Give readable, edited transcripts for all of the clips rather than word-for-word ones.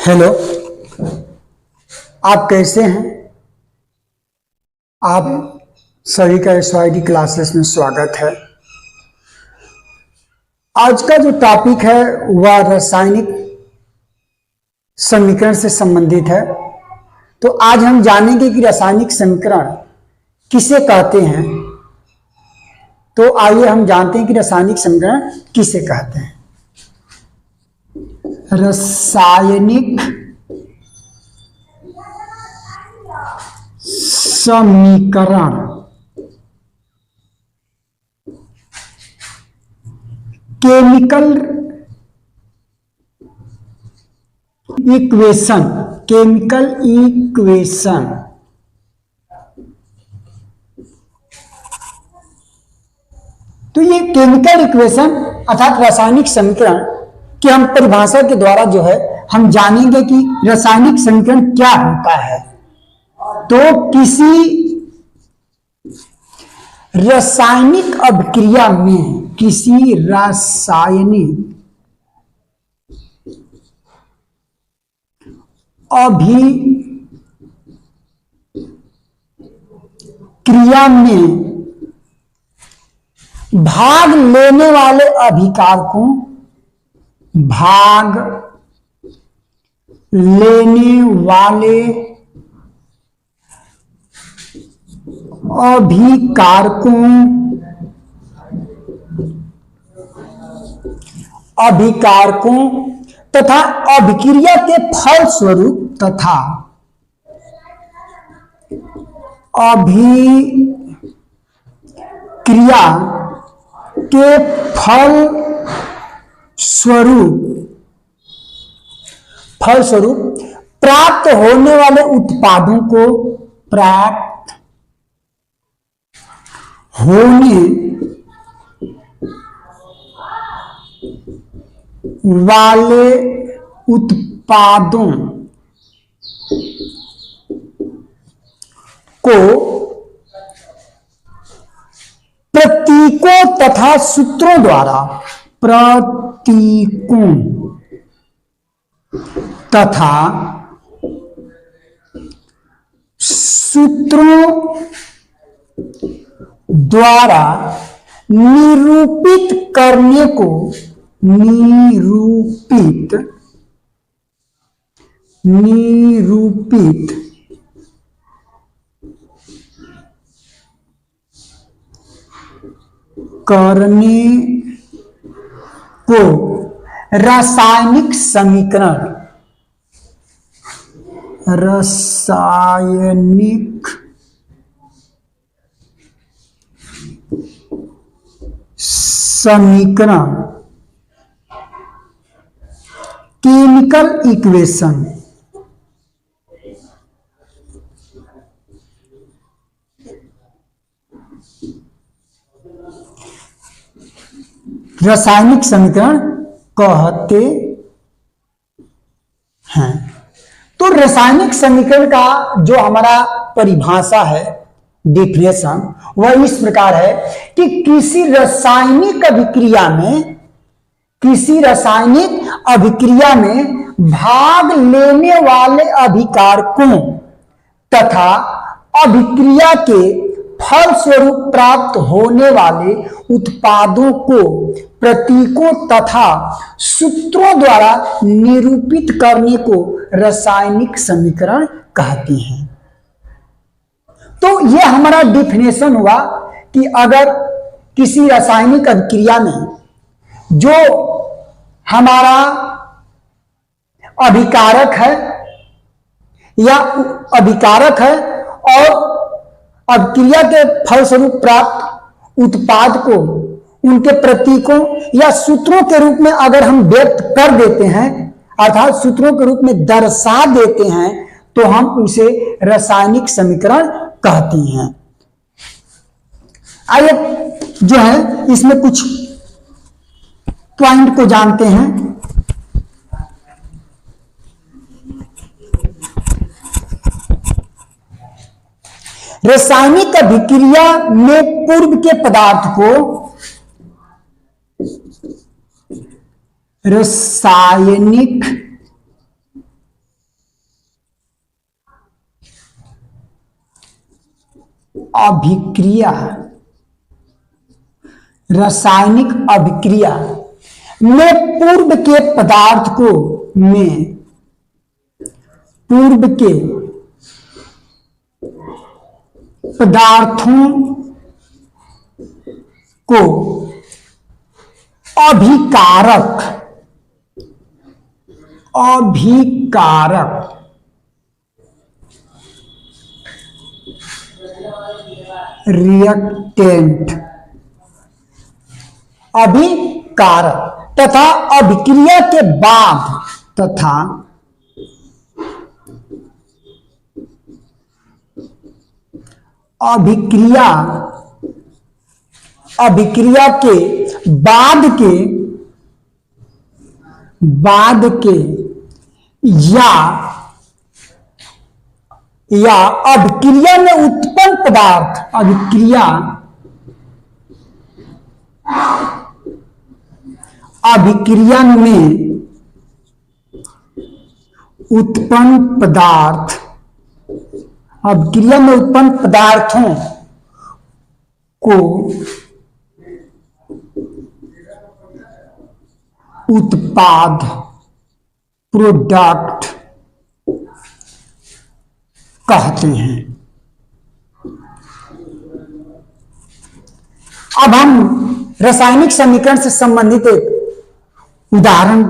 Hello, आप कैसे हैं? आप सभी का SYD क्लासेस में स्वागत है। आज का जो टॉपिक है वह रासायनिक समीकरण से संबंधित है। तो आज हम जानेंगे कि रासायनिक समीकरण किसे कहते हैं। तो आइए हम जानते हैं कि रासायनिक समीकरण किसे कहते हैं। रासायनिक समीकरण केमिकल इक्वेशन तो ये केमिकल इक्वेशन अर्थात रासायनिक समीकरण की हम परिभाषा के द्वारा जो है हम जानेंगे कि रासायनिक समीकरण क्या होता है। तो किसी रासायनिक अभिक्रिया में भाग लेने वाले अभिकारकों अभिकारकों तथा अभिक्रिया के फलस्वरूप प्राप्त होने वाले उत्पादों को प्रतीकों तथा सूत्रों द्वारा निरूपित करने को रासायनिक समीकरण केमिकल इक्वेशन रासायनिक समीकरण कहते हैं। तो रासायनिक समीकरण का जो हमारा परिभाषा है, डिफिनेशन, वह इस प्रकार है कि किसी रासायनिक अभिक्रिया में भाग लेने वाले अभिकारकों तथा अभिक्रिया के फलस्वरूप प्राप्त होने वाले उत्पादों को प्रतीकों तथा सूत्रों द्वारा निरूपित करने को रासायनिक समीकरण कहते हैं। तो यह हमारा डिफिनेशन हुआ कि अगर किसी रासायनिक अभिक्रिया में जो हमारा अभिकारक है और अभिक्रिया के फलस्वरूप प्राप्त उत्पाद को उनके प्रतीकों या सूत्रों के रूप में अगर हम व्यक्त कर देते हैं, अर्थात सूत्रों के रूप में दर्शा देते हैं, तो हम उसे रासायनिक समीकरण कहते हैं। आइए जो है इसमें कुछ पॉइंट को जानते हैं। रासायनिक अभिक्रिया में पूर्व के पदार्थ को रासायनिक अभिक्रिया, रासायनिक अभिक्रिया में पूर्व के पदार्थ को पूर्व के पदार्थों को अभिकारक रिएक्टेंट, अभिकारक तथा अभिक्रिया के बाद अभिक्रिया के बाद के या अभिक्रिया में उत्पन्न पदार्थ, अभिक्रिया में उत्पन्न पदार्थों को उत्पाद, प्रोडक्ट कहते हैं। अब हम रासायनिक समीकरण से संबंधित एक उदाहरण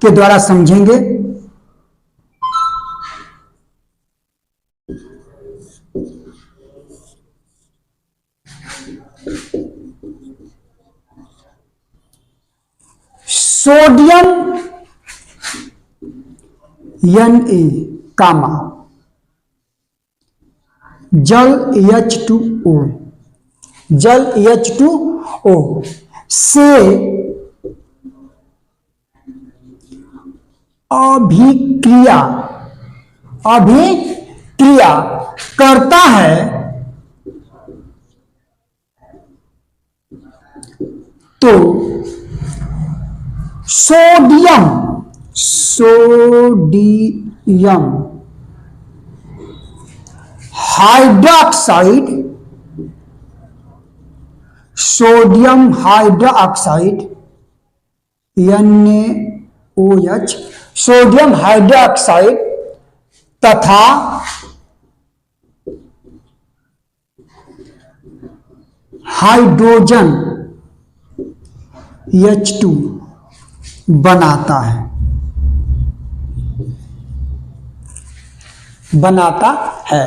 के द्वारा समझेंगे। सोडियम Na कामा जल H2O से अभिक्रिया करता है तो sodium hydroxide NaOH sodium hydroxide तथा हाइड्रोजन H2 बनाता है।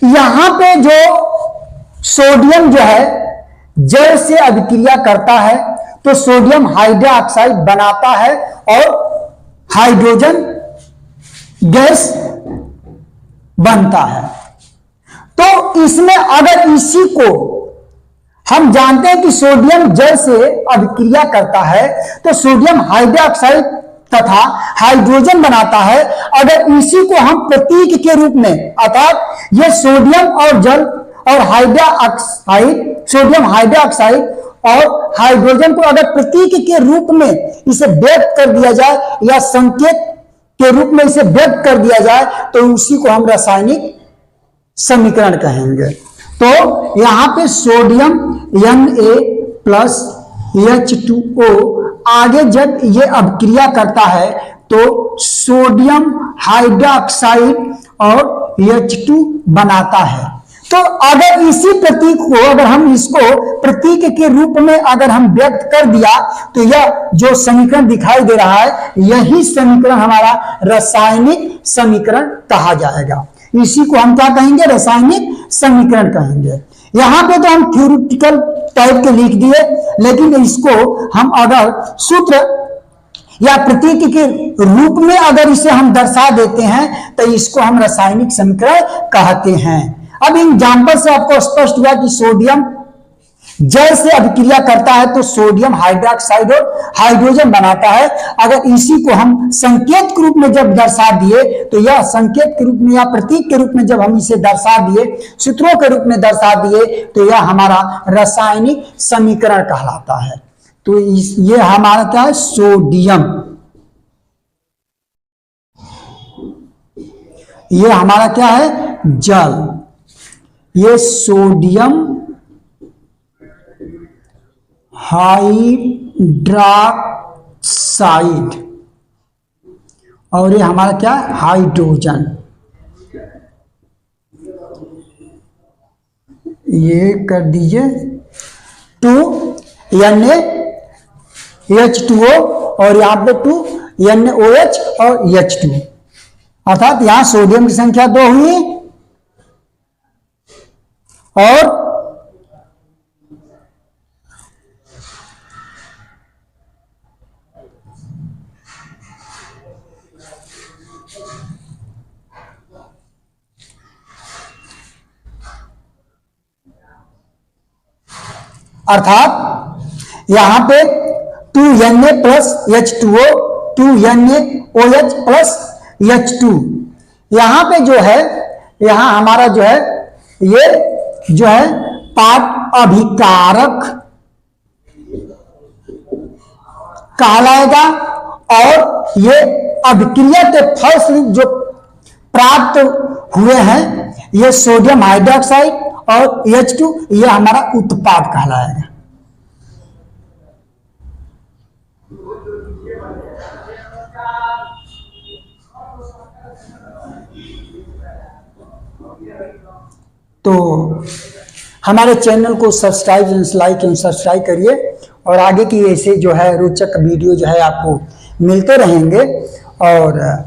यहां पे जो सोडियम जो है जल से अभिक्रिया करता है तो सोडियम हाइड्रोक्साइड बनाता है और हाइड्रोजन गैस बनता है। तो इसमें अगर इसी को हम जानते हैं कि सोडियम जल से अभिक्रिया करता है तो सोडियम हाइड्रोक्साइड तथा हाइड्रोजन बनाता है। अगर इसी को हम प्रतीक के रूप में अर्थात ये सोडियम और जल और सोडियम हाइड्रोक्साइड और हाइड्रोजन को अगर प्रतीक के रूप में इसे व्यक्त कर दिया जाए या संकेत के रूप में इसे व्यक्त कर दिया जाए तो उसी को हम रासायनिक समीकरण कहेंगे। तो यहां पे सोडियम Na+H2O आगे जब ये अभिक्रिया करता है तो सोडियम हाइड्रोक्साइड और H2 बनाता है। तो अगर इसी प्रतीक को अगर हम इसको प्रतीक के रूप में अगर हम व्यक्त कर दिया तो यह जो समीकरण दिखाई दे रहा है यही समीकरण हमारा रासायनिक समीकरण कहा जाएगा। इसी को हम क्या कहेंगे? रासायनिक समीकरण कहेंगे। यहां पे तो हम थ्योरेटिकल टाइप के लिख दिए, लेकिन इसको हम अगर सूत्र या प्रतीक के रूप में अगर इसे हम दर्शा देते हैं तो इसको हम रासायनिक समीकरण कहते हैं। अब एग्जांपल से आपको स्पष्ट हुआ कि सोडियम जल से अभिक्रिया करता है तो सोडियम हाइड्रोक्साइड और हाइड्रोजन बनाता है। अगर इसी को हम संकेत के रूप में जब दर्शा दिए तो यह संकेत के रूप में या प्रतीक के रूप में जब हम इसे दर्शा दिए, सूत्रों के रूप में दर्शा दिए तो यह हमारा रासायनिक समीकरण कहलाता है। तो ये हमारा क्या है? सोडियम। ये हमारा क्या है? जल। ये सोडियम हाइड्रॉक्साइड और ये हमारा क्या हाइड्रोजन, ये कर दीजिए 2NaH2O और यहाँ पे 2NaOH और H2, अर्थात यहां सोडियम की संख्या 2 हुई और अर्थात यहां पे 2Na plus H2O 2NaOH plus H2, यहां पे जो है यहां हमारा जो है ये जो है पाठ अभिकारक कहलाएगा और ये अभिक्रिया के फलस्वरूप जो प्राप्त हुए हैं ये सोडियम हाइड्रोक्साइड और H2 ये हमारा उत्पाद कहलाएगा। तो हमारे चैनल को सब्सक्राइब लाइक एंड सब्सक्राइब करिए और आगे की ऐसे जो है रोचक वीडियो जो है आपको मिलते रहेंगे। और